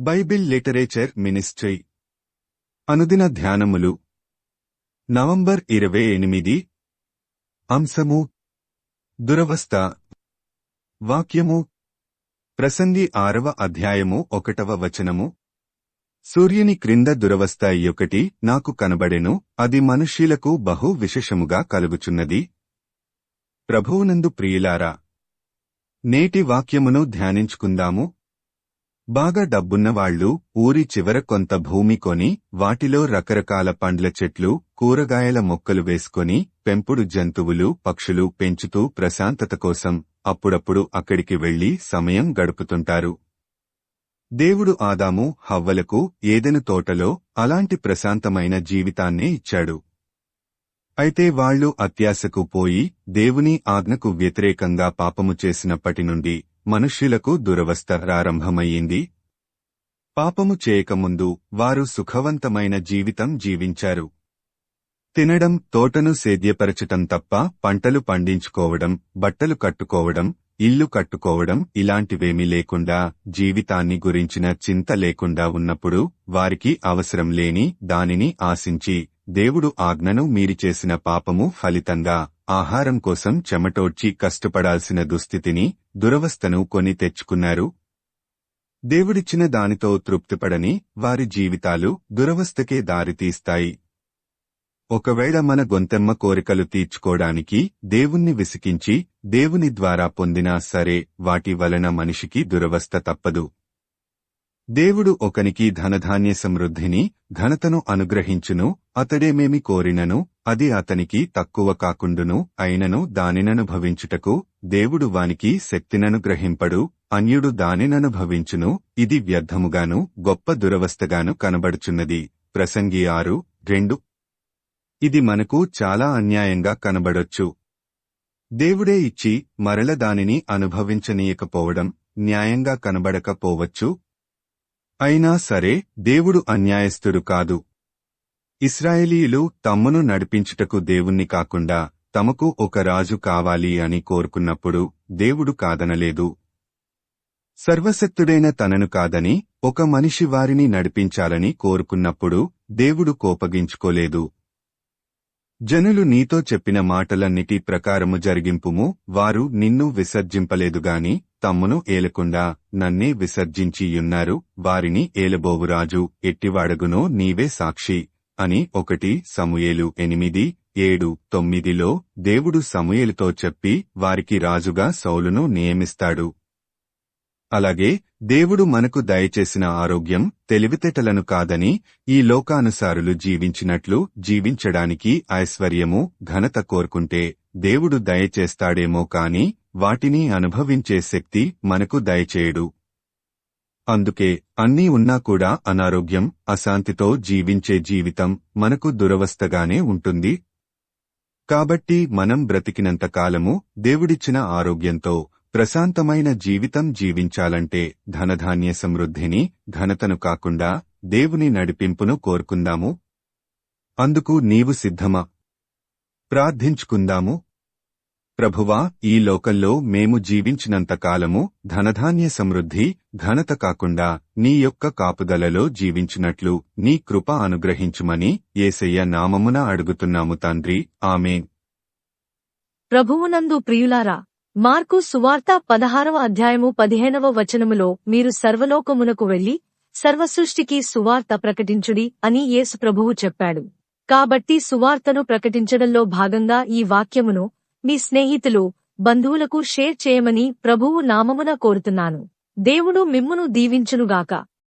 Bible literature ministry అనుదిన ధ్యానములు November 28 అంశము దురవస్థ వాక్యము ప్రసంగి 6వ అధ్యాయము 1వ వచనము సూర్యుని క్రింద దురవస్థ యొకటి నాకు కనబడెను అది మనుష్యులకు బహు విశేషముగా కలుగుచున్నది. ప్రభువునందు ప్రియులారా, నేటి వాక్యమును ధ్యానించుకుందాము. బాగా డబ్బున్నవాళ్లు ఊరి చివర కొంత భూమి కొని వాటిలో రకరకాల పండ్ల చెట్లు, కూరగాయల మొక్కలు వేసుకొని పెంపుడు జంతువులు, పక్షులు పెంచుతూ ప్రశాంతత కోసం అప్పుడప్పుడు అక్కడికి వెళ్లి సమయం గడుపుతుంటారు. దేవుడు ఆదాము, హవ్వలకు ఏదెను తోటలో అలాంటి ప్రశాంతమైన జీవితాన్నే ఇచ్చాడు. అయితే వాళ్లు అత్యాశకు పోయి దేవుని ఆజ్ఞకు వ్యతిరేకంగా పాపము చేసినప్పటి నుండి మనుష్యులకు దురవస్థ ప్రారంభమయ్యింది. పాపము చేయకముందు వారు సుఖవంతమైన జీవితం జీవించారు. తినడం, తోటను సేద్యపరచటం తప్ప పంటలు పండించుకోవడం, బట్టలు కట్టుకోవడం, ఇల్లు కట్టుకోవడం ఇలాంటివేమీ లేకుండా, జీవితాన్ని గురించిన చింత లేకుండా ఉన్నప్పుడు వారికి అవసరం లేని దానిని ఆశించి దేవుడు ఆజ్ఞను మీరి చేసిన పాపము ఫలితంగా ఆహారం కోసం చెమటోడ్చి కష్టపడాల్సిన దుస్థితిని, దురవస్థను కొని తెచ్చుకున్నారు. దేవుడిచ్చిన దానితో తృప్తిపడని వారి జీవితాలు దురవస్థకే దారితీస్తాయి. ఒకవేళ మన గొంతెమ్మ కోరికలు తీర్చుకోడానికి దేవుణ్ణి విసికించి దేవుని ద్వారా పొందినా సరే వాటి వలన మనిషికి దురవస్థ తప్పదు. దేవుడు ఒకనికి ధనధాన్య సమృద్ధిని, ఘనతను అనుగ్రహించును, అతడేమేమి కోరినను అది అతనికి తక్కువ కాకుండును అయినను దానిననుభవించుటకు దేవుడు వానికి శక్తిననుగ్రహింపడు, అన్యుడు దానిననుభవించును, ఇది వ్యర్థముగాను గొప్ప దురవస్థగాను కనబడుచున్నది. ప్రసంగి 6:2. ఇది మనకు చాలా అన్యాయంగా కనబడొచ్చు. దేవుడే ఇచ్చి మరల దానిని అనుభవించనీయకపోవడం న్యాయంగా కనబడకపోవచ్చు. అయినా సరే దేవుడు అన్యాయస్థుడు కాదు. ఇశ్రాయేలీయులు తమ్మును నడిపించుటకు దేవుణ్ణి కాకుండా తమకు ఒక రాజు కావాలి అని కోరుకున్నప్పుడు దేవుడు కాదనలేదు. సర్వశక్తుడైన తనను కాదని ఒక మనిషి వారిని నడిపించాలని కోరుకున్నప్పుడు దేవుడు కోపగించుకోలేదు. జనులు నీతో చెప్పిన మాటలన్నిటి ప్రకారము జరిగింపుము, వారు నిన్ను విసర్జింపలేదుగాని తమ్మును ఏలకుండా నన్నే విసర్జించియున్నారు, వారిని ఏలబోవురాజు ఎట్టివాడగునో నీవే సాక్షి అని 1 సమూయేలు 8:7-9లో దేవుడు సమూయేలుతో చెప్పి వారికి రాజుగా సౌలును నియమిస్తాడు. అలాగే దేవుడు మనకు దయచేసిన ఆరోగ్యం, తెలివితేటలను కాదని ఈ లోకానుసారులు జీవించినట్లు జీవించడానికి ఐశ్వర్యము, ఘనత కోరుకుంటే దేవుడు దయచేస్తాడేమో కాని వాటిని అనుభవించే శక్తి మనకు దయచేయడు. అందుకే అన్నీ ఉన్నా కూడా అనారోగ్యం, అశాంతితో జీవించే జీవితం మనకు దురవస్థగానే ఉంటుంది. కాబట్టి మనం బ్రతికినంతకాలము దేవుడిచ్చిన ఆరోగ్యంతో ప్రశాంతమైన జీవితం జీవించాలంటే ధనధాన్య సమృద్ధిని, ఘనతను కాకుండా దేవుని నడిపింపును కోరుకుందాము. అందుకు నీవు సిద్ధమా? ప్రార్థించుకుందాము. ప్రభువా, ఈ లోకంలో మేము జీవించినంతకాలము ధనధాన్య సమృద్ధి, ఘనత కాకుండా నీ యొక్క కాపుదలలో జీవించినట్లు నీ కృప అనుగ్రహించుమని యేసయ్య నామమున అడుగుతున్నాము తండ్రి. ఆమేన్. ప్రభువునందు ప్రియులారా, మార్కు సువార్త 16వ అధ్యాయము 15వ వచనములో మీరు సర్వలోకమునకు వెళ్లి సర్వసృష్టికి సువార్త ప్రకటించుడి అని యేసు ప్రభువు చెప్పాడు. కాబట్టి సువార్తను ప్రకటించడంలో భాగంగా ఈ వాక్యమును మీ స్నేహితులు, బంధువులకు షేర్ చేయమని ప్రభువు నామమున కోరుతున్నాను. దేవుడు మిమ్మును దీవించునుగాక.